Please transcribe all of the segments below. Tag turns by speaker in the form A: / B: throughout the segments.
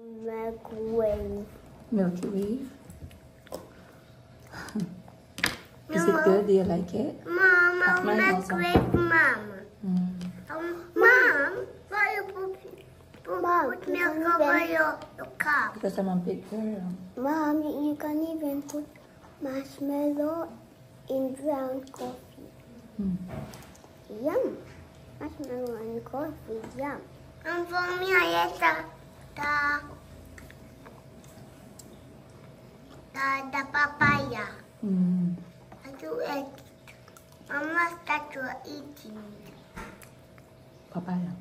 A: Microwave.
B: Milky Way. Is it good? Do you like it?
A: Mom, I'll
B: Mine also.
A: microwave Mom. Mom, why you put milk over your cup?
B: Because I'm a big girl.
A: Mom, you can even put marshmallow in ground coffee. Yum. Marshmallow and coffee, yum. And for me, I ate the papaya. I do it. Mama started eating
B: Papaya.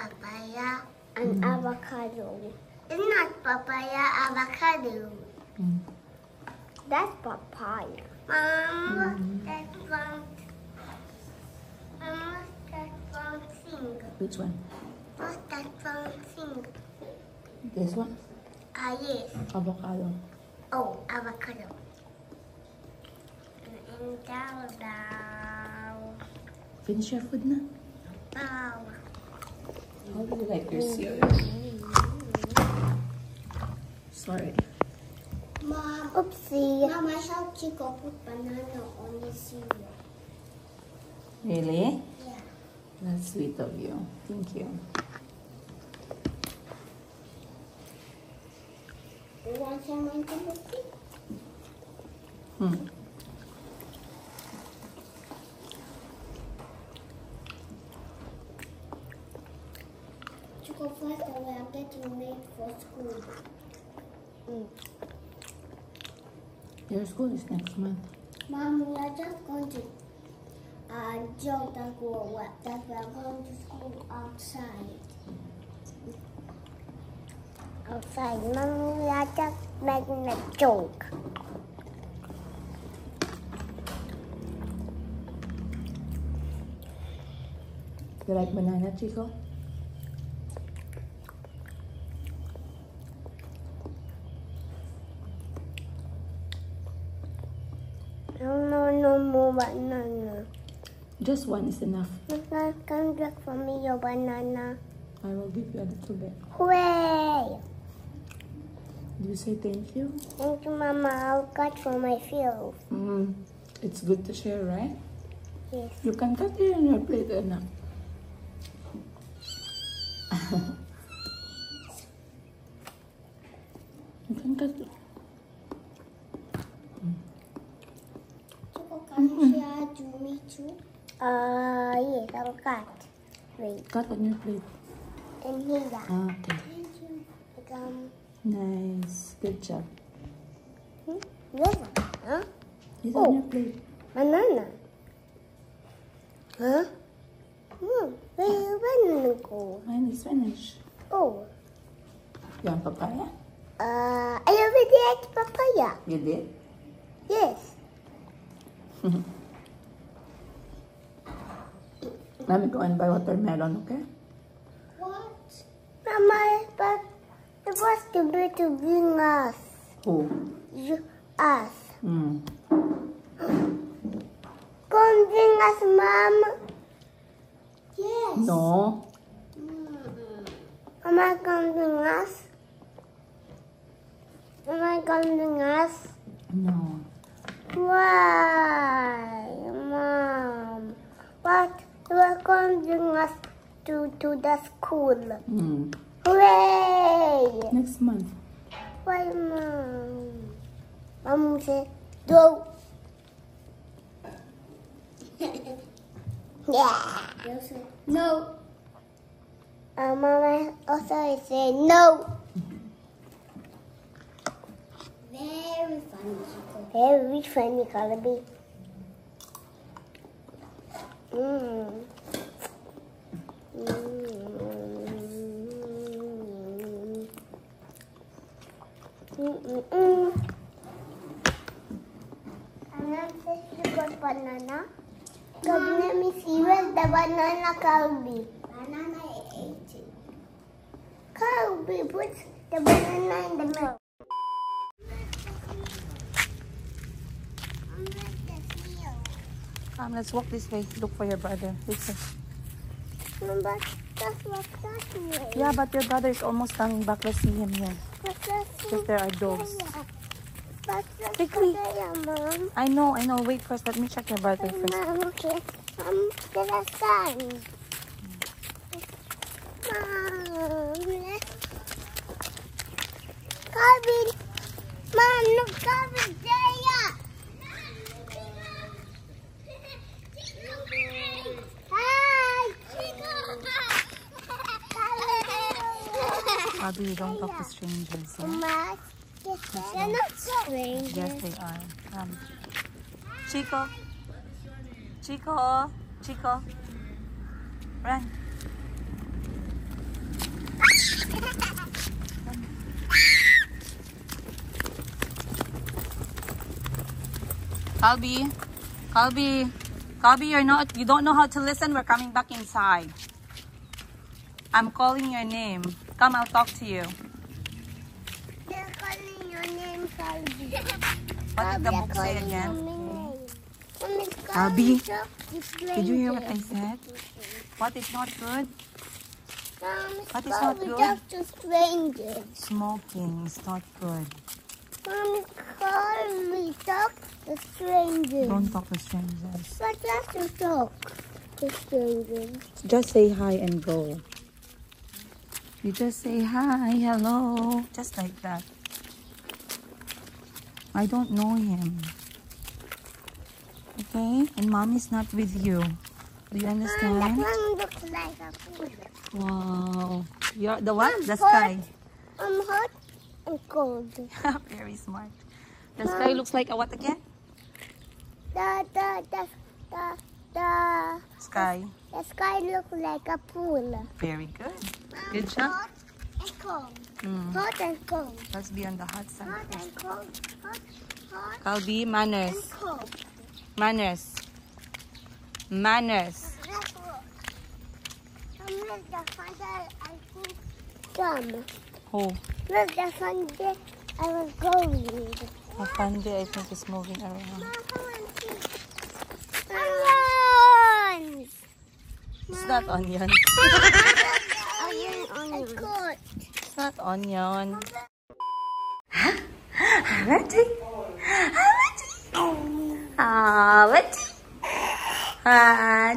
A: papaya and avocado. It's not papaya, avocado. That's papaya. Mom, that's one thing.
B: Which one?
A: What's that one thing?
B: This one?
A: Yes.
B: Avocado.
A: Oh, avocado. And down.
B: Finish your food na?
A: Wow.
B: How do you like your cereal? Sorry.
A: Mom. Oopsie. Mom, I helped you go put banana on the cereal.
B: Really?
A: Yeah.
B: That's sweet of you. Thank you.
A: You want someone to look it? To go first, we are getting made for school.
B: Your school is next month.
A: Mom, we are just going to joke that we are going to school outside. Outside, Mom, we are just making a joke.
B: You like banana, Chico?
A: No more banana.
B: Just one is enough.
A: Come drink for me your banana.
B: I will give you a little bit.
A: Hooray!
B: Do you say thank you?
A: Thank you, Mama. I'll cut for my field.
B: It's good to share, right?
A: Yes.
B: You can cut it on your plate, Anna. You can cut it.
A: Can you share to me too? Yes, I'll cut. Wait.
B: Cut on your plate.
A: And here.
B: Okay.
A: Thank you.
B: Nice. Good job.
A: Yes. Huh?
B: It's on your plate.
A: Banana. Huh? Where did banana go?
B: Mine is finished.
A: Oh.
B: You want papaya?
A: I already ate papaya.
B: You did?
A: Yes.
B: Mommy, go and buy watermelon, okay?
A: What? Mama, but it was to be to bring us.
B: Who?
A: Us.
B: Mm.
A: Come bring us, Mom. Yes.
B: No.
A: Mama, come bring us. Mama, come bring us.
B: No.
A: Why, Mom? What? You are going to bring us to the school. Hooray!
B: Next month.
A: Why, Mom? Mom said, go. Yeah. No. Mama also said no. Very funny, Chico. Very funny, Calabi. And then you got banana. Calbi, let me see where's the banana, Calbi. Banana, I ate it. Calbi, put the banana in the milk.
B: Let's walk this way. Look for your brother. Listen.
A: Come back. Just walk that way.
B: Yeah, but your brother is almost coming back. Let's see him here. Because there are dogs. Quickly.
A: Mom.
B: I know. Wait first. Let me check your brother first.
A: Mom, okay. There's a sun. Mom. Calvin. Mom, look, Calvin there. Hi.
B: Abby, you don't talk to strangers. Yeah?
A: Mom, they're not strangers.
B: Yes, they are. Come. Chico. Run. Calby, you don't know how to listen. We're coming back inside. I'm calling your name. Come, I'll talk to you.
A: They're calling your name, Calvin.
B: What did the book say again? Calby, did you hear what I said? What is not good? What is not good?
A: Talk to strangers.
B: Smoking is not good.
A: Mommy, Calvin, talk to strangers.
B: Don't talk to strangers.
A: But just to talk to strangers.
B: Just say hi and go. You just say hi, hello. Just like that. I don't know him. Okay? And mommy's not with you. Do you
A: That
B: understand?
A: one looks like a pool.
B: Wow. You're the what? The
A: Hot.
B: sky.
A: I'm hot and cold.
B: Very smart. The sky looks like a what again?
A: The
B: Sky.
A: sky looks like a pool.
B: Very good. Good job.
A: Hot and cold.
B: Mm.
A: Hot and cold.
B: Let's be on the hot side
A: Hot
B: first.
A: and cold. Hot
B: Calby, manners.
A: and cold.
B: Manners. Manners.
A: Let's walk. Where's the father? I think some.
B: Oh,
A: Where's the father? I was going.
B: Afande, I think is moving around.
A: Onions!
B: It's not onion.
A: Onion.
B: It's not onion. Ready?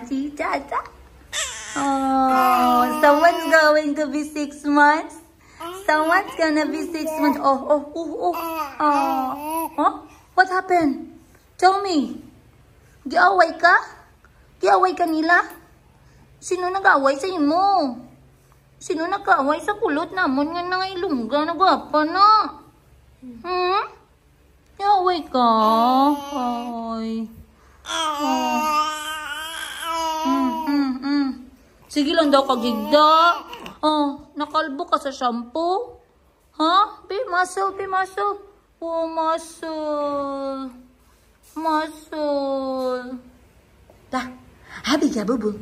B: Tita. Oh, someone's going to be 6 months. Someone's gonna be 6 months. Oh. Huh? What happened? Tell me. Giaway ka? Giaway ka nila? Sino nag-away sa imo? Sino nag-away sa kulot namon nga nang ilungga? Nagwapa na. Giaway ka? Ay. Sige lang daw kagigda. Nakalbo ka sa shampoo? Ha? Be muscle. Oh, muscle. Da. Happy ka, bubu.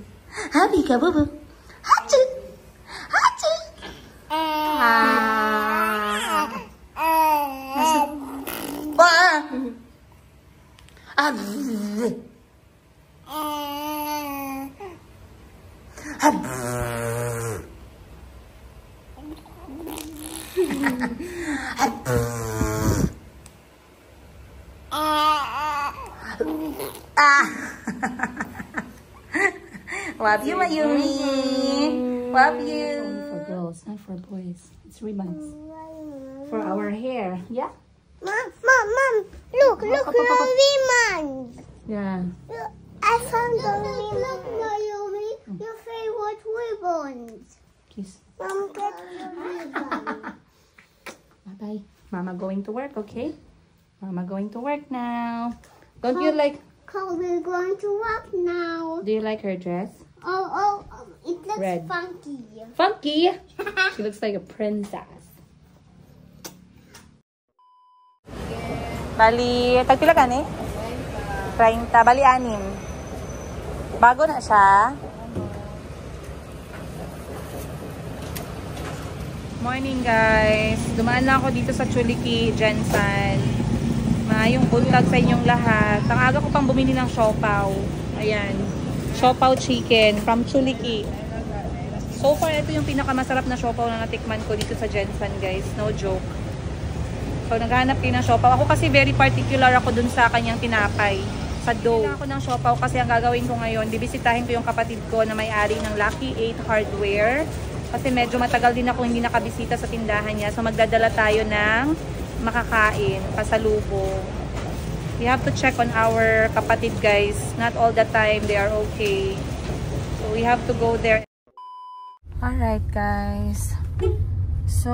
B: Happy. Hachi. Love you, Mayumi. Love you. For girls, not for boys. It's ribbons. For our hair. Yeah?
A: Mom, look, ribbons.
B: Yeah.
A: I found the ribbons. Look, Naomi, your favorite ribbons.
B: Kiss.
A: Mom, get the ribbon.
B: Bye-bye. Mama going to work, okay? Mama going to work now. Don't you like...
A: We're going to work now.
B: Do you like her dress?
A: Oh, it looks
B: Red.
A: funky.
B: Funky! She looks like a princess. Bali, tagpila ka ni? 30. Bali, 6. Bago na siya. Morning guys. Dumaan na ako dito sa Chuliki, Jensen. Maayong buntag sa inyong lahat. Ang aga ko pang bumili ng siopaw. Ayan. Siopaw chicken from Chuliki. So far, ito yung pinakamasarap na siopaw na natikman ko dito sa Jensen, guys. No joke. So, naghahanap kayo ng siopaw. Ako kasi very particular ako dun sa kanyang tinapay. Sa dough. Ako ng siopaw kasi ang gagawin ko ngayon, bibisitahin ko yung kapatid ko na may-ari ng Lucky 8 Hardware. Kasi medyo matagal din ako hindi nakabisita sa tindahan niya. So, magdadala tayo ng makakain, pasalubong. We have to check on our kapatid, guys. Not all the time they are okay. So, we have to go there. Alright, guys. So,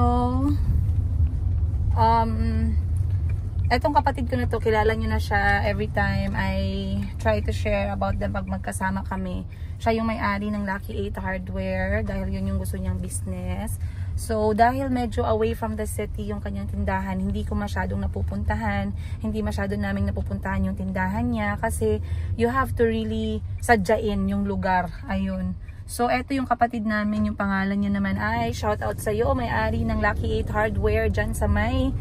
B: etong kapatid ko na to, kilala nyo na siya. Every time I try to share about them pag magkasama kami. Siya yung may-ari ng Lucky 8 Hardware dahil yun yung gusto niyang business. So, dahil medyo away from the city yung kanyang tindahan, hindi ko masyadong napupuntahan. Hindi masyadong naming napupuntahan yung tindahan niya kasi you have to really sadyain yung lugar. Ayun. So, eto yung kapatid namin, yung pangalan niya naman ay, shout out sa iyo, may-ari ng Lucky 8 Hardware dyan sa may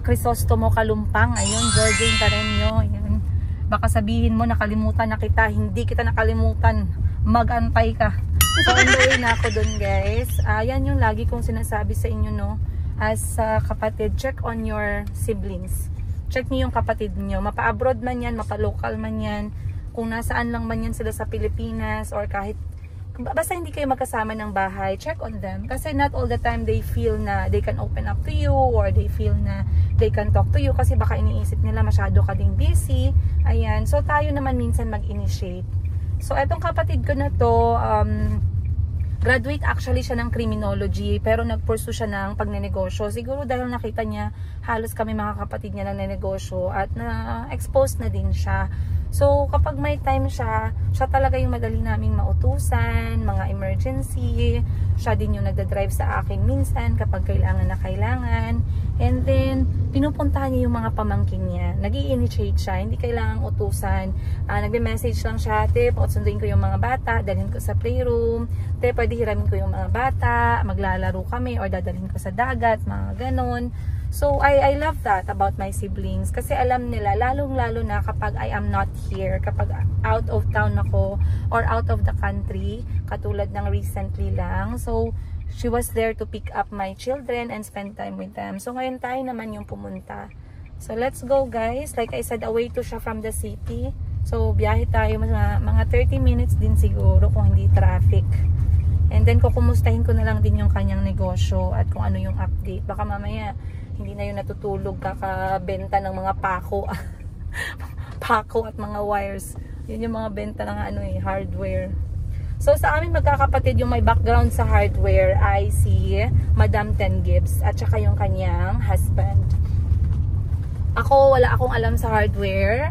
B: Crisostomo, Kalumpang. Ayun, Virgin Pareño. Ayun. Baka sabihin mo, nakalimutan na kita. Hindi kita nakalimutan. Mag-antay ka. So, on the way na ako dun, guys. Yan yung lagi kong sinasabi sa inyo, no? As kapatid, check on your siblings. Check niyo yung kapatid niyo. Mapa-abroad man yan, mapa-local man yan. Kung nasaan lang man yan sila sa Pilipinas or kahit basta hindi kayo magkasama ng bahay, check on them. Kasi not all the time they feel na they can open up to you or they feel na they can talk to you kasi baka iniisip nila masyado ka ding busy. Ayan. So, tayo naman minsan mag-initiate. So, etong kapatid ko na to, graduate actually siya ng criminology pero nag-pursue siya ng pagnenegosyo. Siguro dahil nakita niya halos kami mga kapatid niya ng negosyo at na-expose na din siya. So, kapag may time siya talaga yung madali naming mautusan, mga emergency. Siya din yung nagdadrive sa akin minsan kapag kailangan na kailangan. And then, pinupuntahan niya yung mga pamangkin niya. Nag-i-initiate siya, hindi kailangang utusan. Nagbe-message lang siya, te, sunduin ko yung mga bata, dalhin ko sa playroom. Te, pwede hiramin ko yung mga bata, maglalaro kami, or dadalhin ko sa dagat, mga ganon. So, I love that about my siblings. Kasi alam nila, lalong-lalo na kapag I am not here, kapag out of town ako, or out of the country, katulad ng recently lang. So, she was there to pick up my children and spend time with them. So, ngayon tayo naman yung pumunta. So, let's go, guys. Like I said, away to siya from the city. So, biyahe tayo mga 30 minutes din siguro kung hindi traffic. And then, kukumustahin ko na lang din yung kanyang negosyo at kung ano yung update. Baka mamaya, hindi na yun natutulog kakabenta ng mga pako. Pako at mga wires. Yun yung mga benta ng hardware. So, sa amin magkakapatid, yung may background sa hardware ay si Madam Ten Gibbs at saka yung kanyang husband. Ako, wala akong alam sa hardware.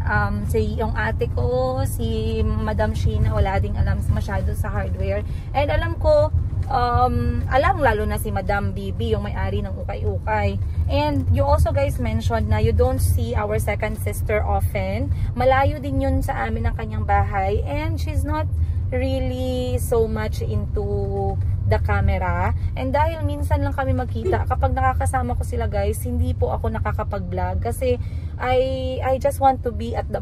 B: Yung ate ko, si Madam Sheena, wala ding alam masyado sa hardware. And alam ko, alam lalo na si Madam Bibi, yung may-ari ng ukay-ukay. And you also guys mentioned na you don't see our second sister often. Malayo din yun sa amin ang kanyang bahay. And she's not really so much into the camera. And dahil minsan lang kami magkita, kapag nakakasama ko sila guys, hindi po ako nakakapag-vlog kasi I just want to be at the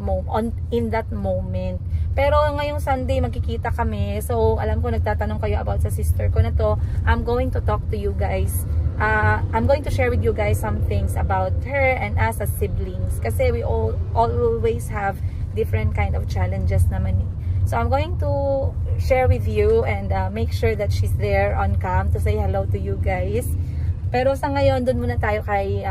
B: in that moment. Pero ngayong Sunday magkikita kami. So alam ko nagtatanong kayo about sa sister ko na to. I'm going to talk to you guys. I'm going to share with you guys some things about her and us as siblings. Kasi we always have different kind of challenges naman eh. So I'm going to share with you and make sure that she's there on cam to say hello to you guys. Pero sa ngayon, dun muna tayo kay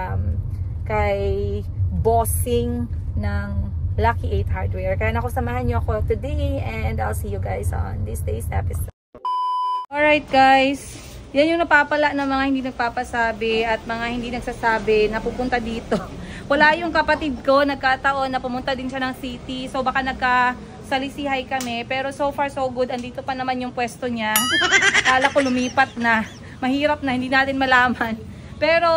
B: bossing ng Lucky 8 Hardware. Kaya ako samahan nyo ako today and I'll see you guys on this day's episode. Alright guys, yan yung napapala ng mga hindi nagpapasabi at mga hindi nagsasabi na pupunta dito. Wala yung kapatid ko, nagkataon na pumunta din siya ng city. So baka nagka-salisihay kami. Pero so far so good, andito pa naman yung pwesto niya. Akala ko lumipat na. Mahirap na, hindi natin malaman. Pero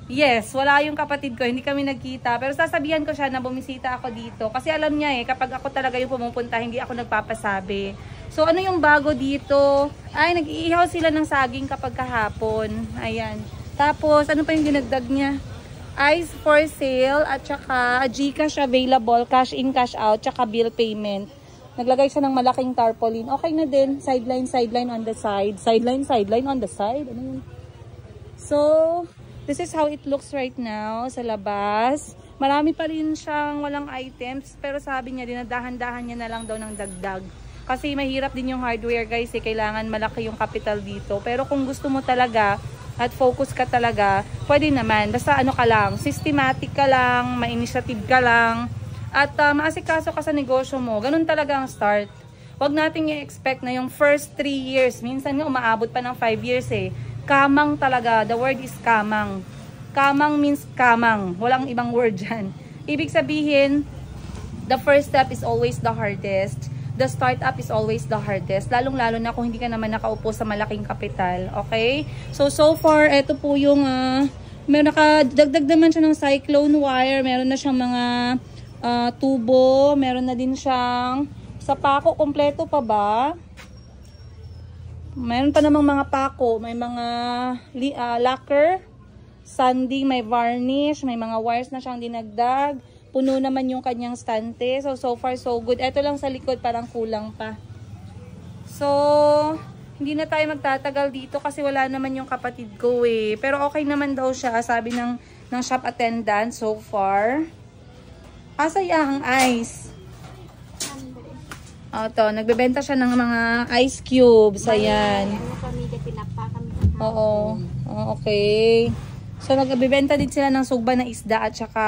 B: yes, wala yung kapatid ko, hindi kami nagkita. Pero sasabihan ko siya na bumisita ako dito. Kasi alam niya kapag ako talaga yung pumupunta, hindi ako nagpapasabi. So ano yung bago dito? Ay, nag-iihaw sila ng saging kapag kahapon. Ayan. Tapos, ano pa yung dinagdag niya? Ice for sale at saka GCash available, cash in, cash out, tsaka bill payment. Naglagay siya ng malaking tarpaulin. Okay na din. Sideline on the side. Sideline on the side. Ano yun? So, this is how it looks right now sa labas. Marami pa rin siyang walang items. Pero sabi niya, dinadahan-dahan niya na lang daw ng dagdag. Kasi mahirap din yung hardware guys. Kailangan malaki yung capital dito. Pero kung gusto mo talaga at focus ka talaga, pwede naman. Basta ano ka lang, systematic ka lang, may initiative ka lang, at maasikaso ka sa negosyo mo. Ganun talaga ang start. Huwag nating i-expect na yung first 3 years, minsan nga umaabot pa ng 5 years eh. Kamang talaga, the word is kamang. Kamang means kamang, walang ibang word dyan. Ibig sabihin, the first step is always the hardest. The startup is always the hardest. Lalong-lalo na kung hindi ka naman nakaupo sa malaking kapital. Okay? So far, ito po yung, may nakadagdag naman siya ng cyclone wire. Meron na siyang mga tubo. Meron na din siyang, sa pako, kompleto pa ba? Meron pa namang mga pako. May mga lacquer, sanding, may varnish, may mga wires na siyang dinagdag. Puno naman yung kanyang stante. So far, so good. Ito lang sa likod, parang kulang pa. So, hindi na tayo magtatagal dito kasi wala naman yung kapatid ko eh. Pero okay naman daw siya, sabi ng shop attendant so far. Asaya ang ice. Ito, nagbebenta siya ng mga ice cubes. Ayan. Oo. Okay. So, nagbibenta din sila ng sugba na isda at saka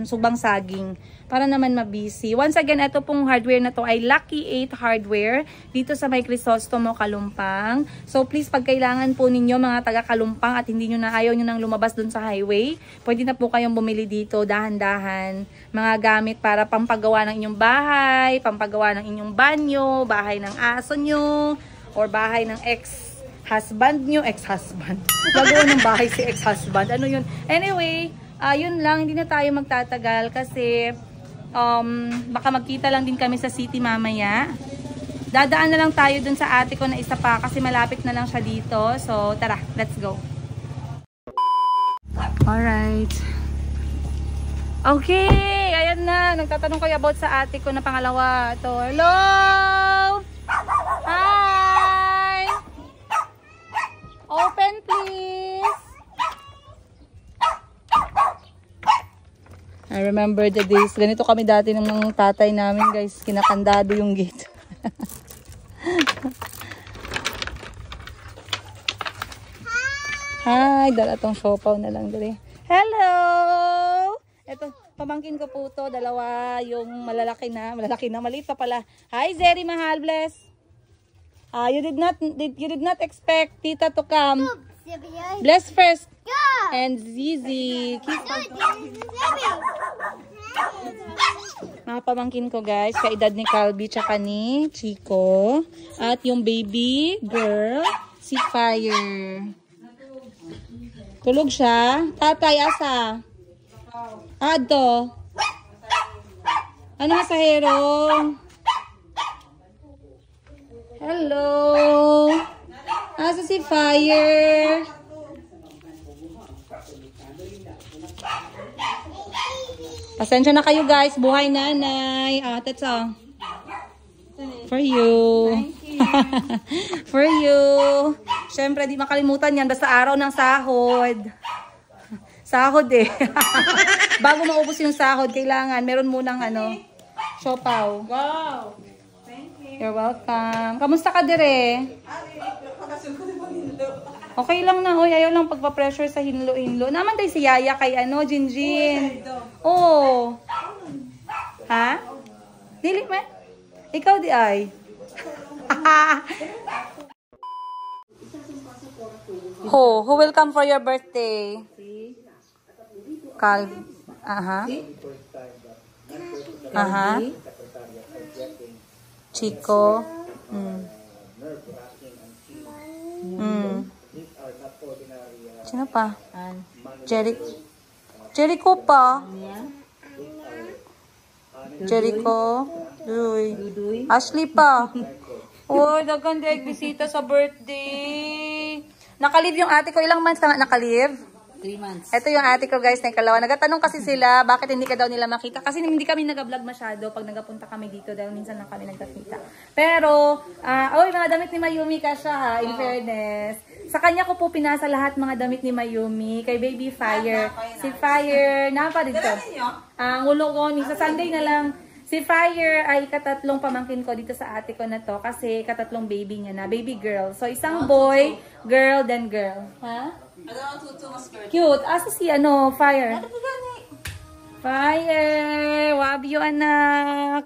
B: sugbang saging para naman mabisi. Once again, ito pong hardware na to ay Lucky 8 Hardware dito sa may Crisostomo, Kalumpang. So, please, pag kailangan po ninyo mga taga Kalumpang at hindi nyo na ayaw nyo nang lumabas dun sa highway, pwede na po kayong bumili dito, dahan-dahan. Mga gamit para pampagawa ng inyong bahay, pampagawa ng inyong banyo, bahay ng aso nyo, or bahay ng ex-husband nyo, ex-husband. Gagawa ng bahay si ex-husband. Ano yun? Anyway, yun lang. Hindi na tayo magtatagal kasi baka magkita lang din kami sa city mamaya. Dadaan na lang tayo dun sa ate ko na isa pa kasi malapit na lang siya dito. So, tara, let's go. Alright. Okay, ayan na. Nagtatanong kayo about sa ate ko na pangalawa. Ito, hello! Hi! Open please! I remember the days. Ganito kami dati ng mga tatay namin guys. Kinakandado yung gate. Hi! Dala tong siopaw na lang dali. Hello! Ito, pamangkin ko po to. Dalawa yung malalaki na. Maliit pa pala. Hi Zeri, mahal, bless. You did not expect Tita to come. Bless first. And Zizi. Mga pamangkin ko guys, kaedad ni Calby tsaka ni Chico. At yung baby girl, si Fire. Tulog siya. Tatay, asa? Ado. Ano masahero? Hello. Asa si Fire? Pasensya na kayo guys. Buhay nanay. That's all. For you. Thank you. For you. Siyempre, di makalimutan yan. Basta araw ng sahod. Sahod eh. Bago maubos yung sahod, kailangan meron munang siopaw. Wow. Thank you. You're welcome. Kamusta ka dire? Okay lang na. Oy, ayaw lang pagpa-pressure sa hinlo-hinlo. Naman tayo si Yaya kay Jinjin. Oh. Ha? Dili mo? Ikaw di ay. Who will come for your birthday? Cal. Chico. Sino pa? Jericho pa. Jericho. Duy. Ashley pa. Oh, naganda bisita sa birthday. Nakalive yung ate ko. Ilang months na nakalive?
C: 3 months.
B: Ito yung ate ko guys na ikalawa. Nagatanong kasi sila bakit hindi ka daw nila makita. Kasi hindi kami nag-vlog masyado pag nagapunta kami dito dahil minsan lang kami nagkakita. Pero, mga damit ni Mayumi ka siya ha, in fairness. Sa kanya ko po pinasa lahat mga damit ni Mayumi. Kay Baby Fire. Si Fire, pa dito. Ang ulo ko, sa Sunday na lang. Si Fire ay katatlong pamangkin ko dito sa ate ko na to. Kasi katatlong baby niya na, baby girl. So, isang boy, girl, then girl. Ha? Cute. Asa si Fire? Fire! Wabyo anak.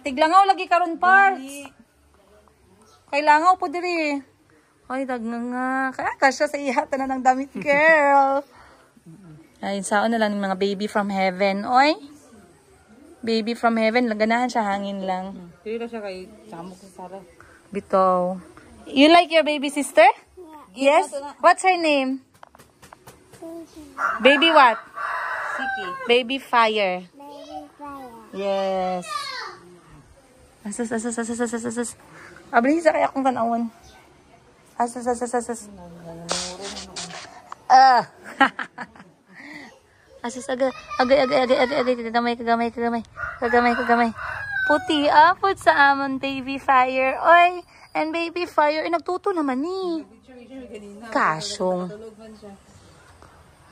B: Tiglangaw lagi karon parts. Kailangaw po diri. Ay, dagnanga. Kaya kasya sa ihata na ng damit, girl. Ay, saon na lang ng mga baby from heaven. Oy. Baby from heaven. Ganahan siya, hangin lang.
C: Tira siya kay Samok sa Sara.
B: Bitaw. You like your baby sister? Yes? What's her name? Baby what?
C: Siki.
B: Baby Fire.
A: Baby Fire.
B: Yes. Asas. Abli sa kaya akong tanawan. Asas. Asas agay. Kagamay. Puti apod sa amon Baby Fire. Oy, and Baby Fire, nagtuto naman ni. Kasyong.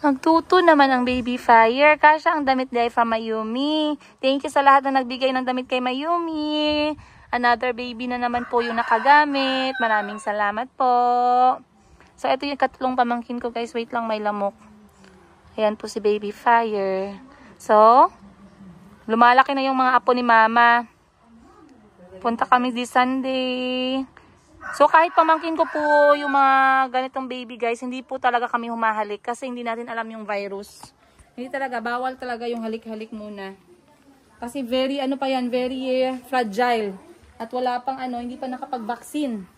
B: Nagtuto naman ang Baby Fire. Kasya ang damit dahil from Mayumi. Thank you sa lahat na nagbigay ng damit kay Mayumi. Another baby na naman po yung nakagamit. Maraming salamat po. So, ito yung katlong pamangkin ko guys. Wait lang, may lamok. Ayan po si Baby Fire. So, lumalaki na yung mga apo ni Mama. Punta kami this Sunday. So, kahit pamangkin ko po yung mga ganitong baby guys, hindi po talaga kami humahalik kasi hindi natin alam yung virus. Hindi talaga, bawal talaga yung halik-halik muna. Kasi very, very fragile. At wala pang hindi pa nakapag-vaccine.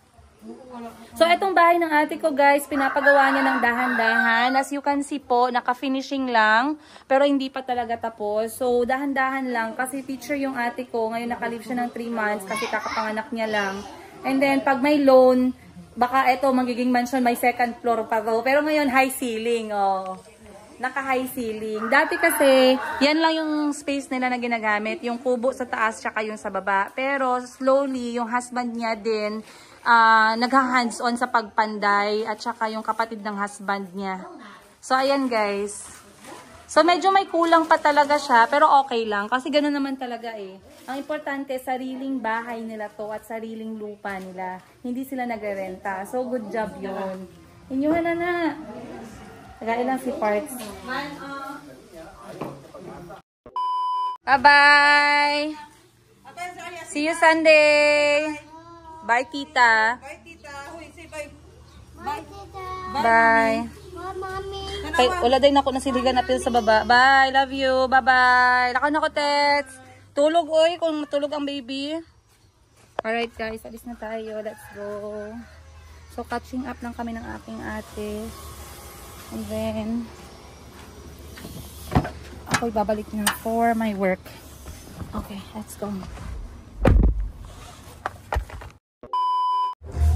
B: So, itong bahay ng ate ko guys, pinapagawa niya ng dahan-dahan. As you can see po, naka-finishing lang. Pero hindi pa talaga tapos. So, dahan-dahan lang. Kasi teacher yung ate ko. Ngayon nakalive siya ng 3 months kasi kakapanganak niya lang. And then, pag may loan, baka ito magiging mansion, may second floor pa daw. Pero ngayon, high ceiling. Oh. Naka-high ceiling. Dati kasi, yan lang yung space nila na ginagamit. Yung kubo sa taas, tsaka yung sa baba. Pero, slowly, yung husband niya din, nagha-hands-on sa pagpanday. At tsaka yung kapatid ng husband niya. So, ayan guys. So, medyo may kulang pa talaga siya. Pero okay lang. Kasi gano'n naman talaga eh. Ang importante, sariling bahay nila to at sariling lupa nila. Hindi sila nagre-renta. So, good job yun. Inyuhan na. Tagain lang si Parts. Bye-bye! See you Sunday! Bye, tita!
C: Bye, tita! Huy, say bye!
A: Bye, Tita.
B: Bye!
A: Bye, Mommy.
B: Kay, wala din ako nasiligan na pil sa baba. Bye! Love you! Bye-bye! Lakaw na ko, Tets! Tulog, oy! Kung matulog ang baby. Alright, guys. Alis na tayo. Let's go. So, catching up lang kami ng aking ate. And then, ako'y babalik na for my work. Okay, let's go.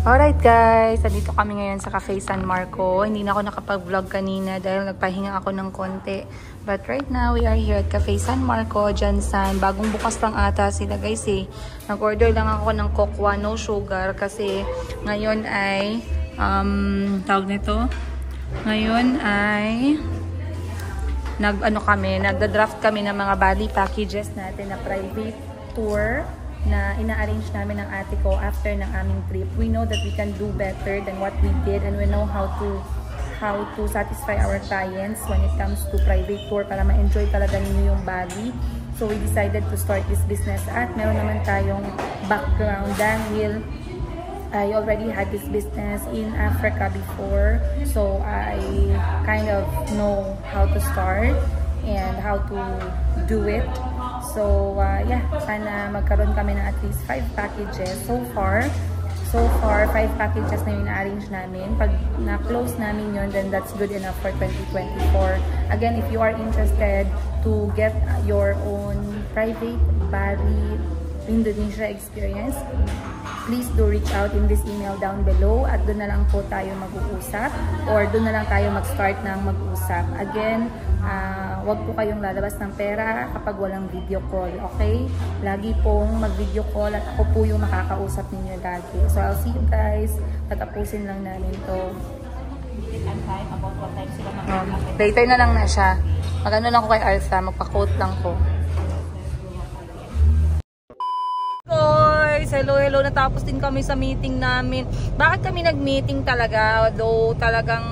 B: Alright guys, nandito kami ngayon sa Cafe San Marco. Hindi na ako nakapag-vlog kanina dahil nagpahinga ako ng konti. But right now, we are here at Cafe San Marco, Jansan. Bagong bukas lang ata sila guys eh. Nag-order lang ako ng kokwa, no sugar. Kasi ngayon ay, tawag nito, ngayon ay, nagda-draft kami ng mga bali packages natin na private tour na ina-arrange namin ng ate ko after ng aming trip. We know that we can do better than what we did and we know how to satisfy our clients when it comes to private tour para ma-enjoy talaga ninyo yung Bali. So we decided to start this business at meron naman tayong background dahil I already had this business in Africa before, so I kind of know how to start and how to do it. So, yeah, sana magkaroon kami ng at least 5 packages. So far, 5 packages na yung na-arrange namin. Pag na-close namin yun, then that's good enough for 2024. Again, if you are interested to get your own private Bali Indonesia experience, please do reach out in this email down below at doon na lang po tayo mag-uusap or doon na lang tayo mag-start ng mag-usap. Again, wag po kayong lalabas ng pera kapag walang video call, okay? Lagi pong mag-video call at ako po yung makakausap ninyo lagi. So I'll see you guys. Tatapusin lang namin to. Later na lang na siya. Mag-ano lang ko kay Artha, magpa-quote lang ko. Guys, hello. Natapos din kami sa meeting namin. Bakit kami nag-meeting talaga? Though talagang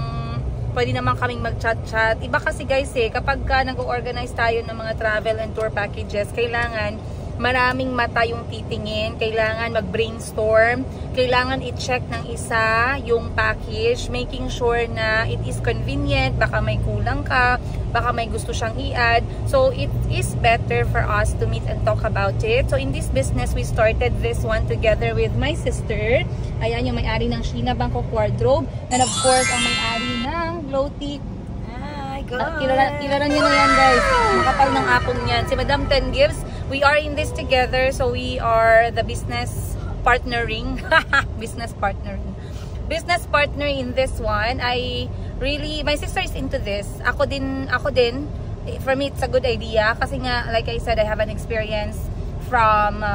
B: pwede naman kaming mag-chat-chat. Iba kasi guys kapag nag-organize tayo ng mga travel and tour packages, kailangan maraming mata yung titingin, kailangan mag-brainstorm, kailangan i-check ng isa yung package, making sure na it is convenient, baka may kulang ka, baka may gusto siyang i-add. So it is better for us to meet and talk about it. So in this business, we started this one together with my sister. Ayan yung may-ari ng Sheena Bangkok Wardrobe, and of course ang may-ari ng Glowtic. Kilala niyo na yan guys, makapal ng apong yan, si Madam Ten Gives. We are in this together, so we are the business partnering. business partner in this one. My sister is into this. Ako din. For me, it's a good idea. Kasi nga, like I said, I have an experience from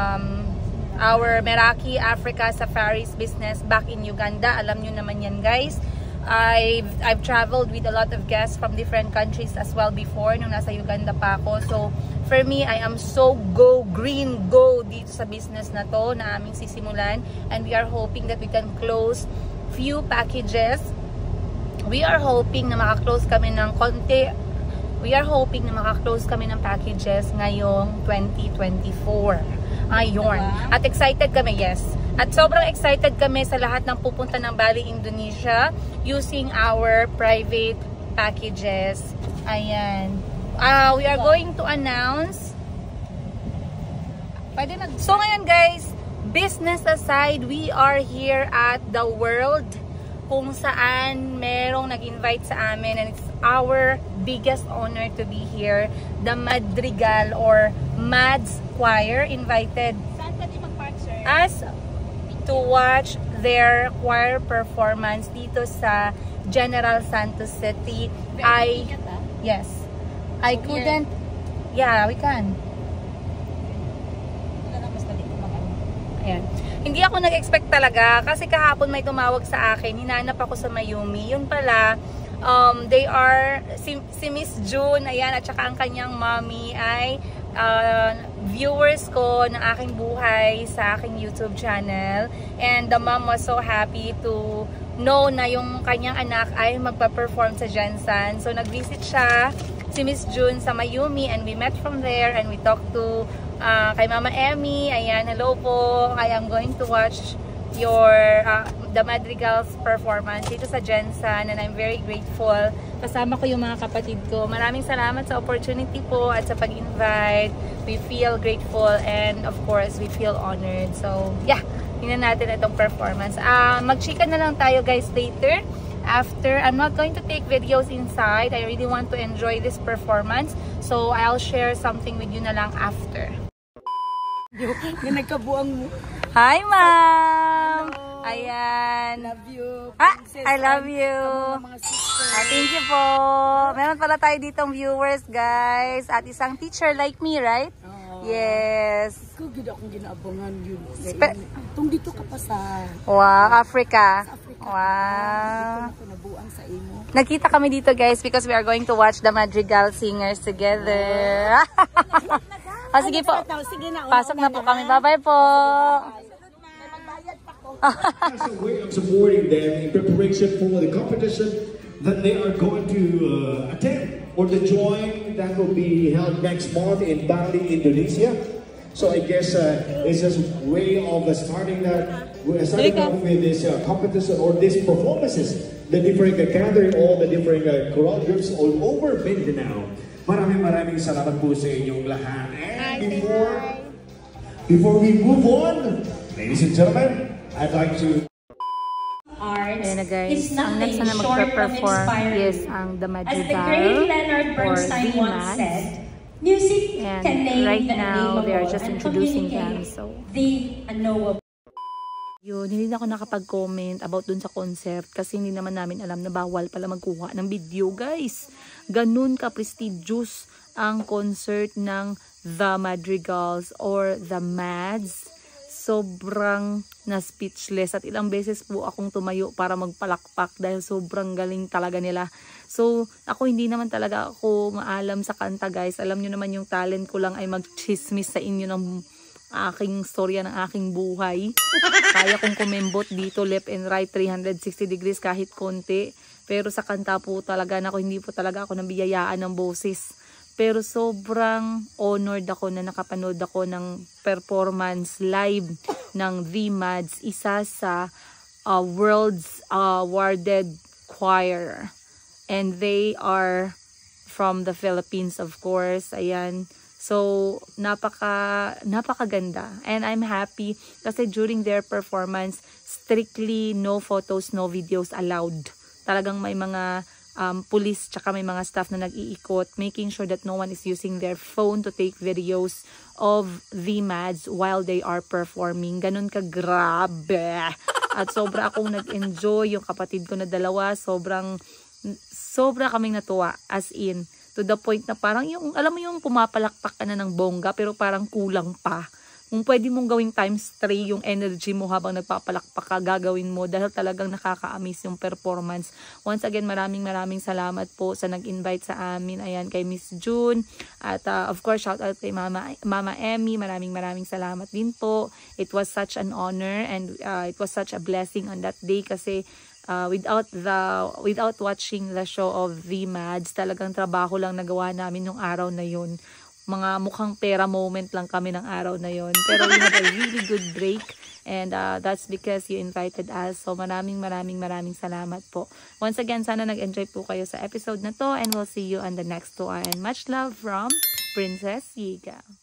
B: our Meraki Africa Safaris business back in Uganda. Alam nyo naman yan guys. I've traveled with a lot of guests from different countries as well before nung nasa Uganda pa ako. So for me, I am so go dito sa business na to na aming sisimulan, and we are hoping that we can close few packages. We are hoping na maka-close kami ng konti. We are hoping na maka-close kami ng packages ngayong 2024. Ayun. At excited kami, yes. At sobrang excited kami sa lahat ng pupunta ng Bali, Indonesia using our private packages. Ayan. We are going to announce. So ngayon guys, business aside, we are here at the World kung saan merong nag-invite sa amin, and it's our biggest honor to be here. The Madrigal or Mads Choir invited us to watch their choir performance dito sa General Santos City. Yes. I couldn't. Yeah, we can. Ayan. Hindi ako nag-expect talaga kasi kahapon may tumawag sa akin. Hinanap ako sa Mayumi. Yun pala, they are, si Miss June, ayan, at saka ang kanyang mommy ay viewers ko ng aking buhay sa aking YouTube channel. And the mom was so happy to know na yung kanyang anak ay magpa-perform sa Jensen. So nag-visit siya, si Miss June, sa Mayumi, and we met from there and we talked to kay Mama Emmy. Ayan, hello po. I am going to watch the Madrigal's performance dito sa Jensen, and I'm very grateful. Kasama ko yung mga kapatid ko. Maraming salamat sa opportunity po at sa pag-invite. We feel grateful and of course we feel honored. So yeah, tingnan natin itong performance. Mag-chika na lang tayo guys later. After, I'm not going to take videos inside. I really want to enjoy this performance. So I'll share something with you na lang after. Hi, ma'am! Ayan.
C: Love you.
B: I love you. Thank you po. Meron pala tayo ditong viewers, guys. At isang teacher like me, right? Yes.
C: Kung akong ginaabangan yun. Itong dito ka pa sa...
B: Wow, Africa.
C: Africa.
B: Wow.
C: Ako nabuang sa imo.
B: Nagkita kami dito, guys, because we are going to watch the Madrigal singers together. Sige po. Pasok na po kami. Bye-bye po.
D: As a way of supporting them in preparation for the competition that they are going to attend or to join, that will be held next month in Bali, Indonesia. So I guess it's just a way of starting off with this competition or these performances. The different gathering all the different choral groups all over Mindanao. Maraming salamat po sa inyong lahat. And before we move on, ladies and gentlemen, I'd like to...
B: Ayan na guys, ang next na magpa-perform is ang The Madrigal or The Mads. And right now, they are just introducing them. So Yun, hindi na ako nakapag-comment about dun sa concert kasi hindi naman namin alam na bawal pala magkuha ng video, guys. Ganun ka-prestigious ang concert ng The Madrigals or The Mads. Sobrang na-speechless at ilang beses po akong tumayo para magpalakpak dahil sobrang galing talaga nila. So, ako hindi naman talaga ako maalam sa kanta, guys. Alam nyo naman yung talent ko lang ay mag-chismis sa inyo ng aking storya ng aking buhay. Kaya kong kumembot dito left and right 360 degrees kahit konti. Pero sa kanta po talaga hindi po talaga ako nabiyayaan ng boses. Pero sobrang honored ako na nakapanood ako ng performance live ng The Mads, isa sa world's awarded choir. And they are from the Philippines, of course. Ayan. So, napakaganda. And I'm happy kasi during their performance, strictly no photos, no videos allowed. Talagang may mga police tsaka may mga staff na nag-iikot, making sure that no one is using their phone to take videos of The Mads while they are performing. Ganun ka grabe. At sobra akong nag-enjoy. Yung kapatid ko na dalawa, sobra kaming natuwa. As in, to the point na parang yung, alam mo yung pumapalakpak ka na ng bongga pero parang kulang pa. Kung pwede mong gawing times 3 yung energy mo habang nagpapalakpak ka, gagawin mo dahil talagang nakaka-amaze yung performance. Once again, maraming salamat po sa nag-invite sa amin. Ayan, kay Miss June. At of course, shout out kay Mama Emmy. Maraming salamat din po. It was such an honor and it was such a blessing on that day kasi without watching the show of The Mads, talagang trabaho lang nagawa namin nung araw na yun. Mga mukhang pera moment lang kami ng araw na yun. Pero we had a really good break and that's because you invited us. So maraming salamat po. Once again, sana nag-enjoy po kayo sa episode na to and we'll see you on the next one. Much love from Princess Yiga.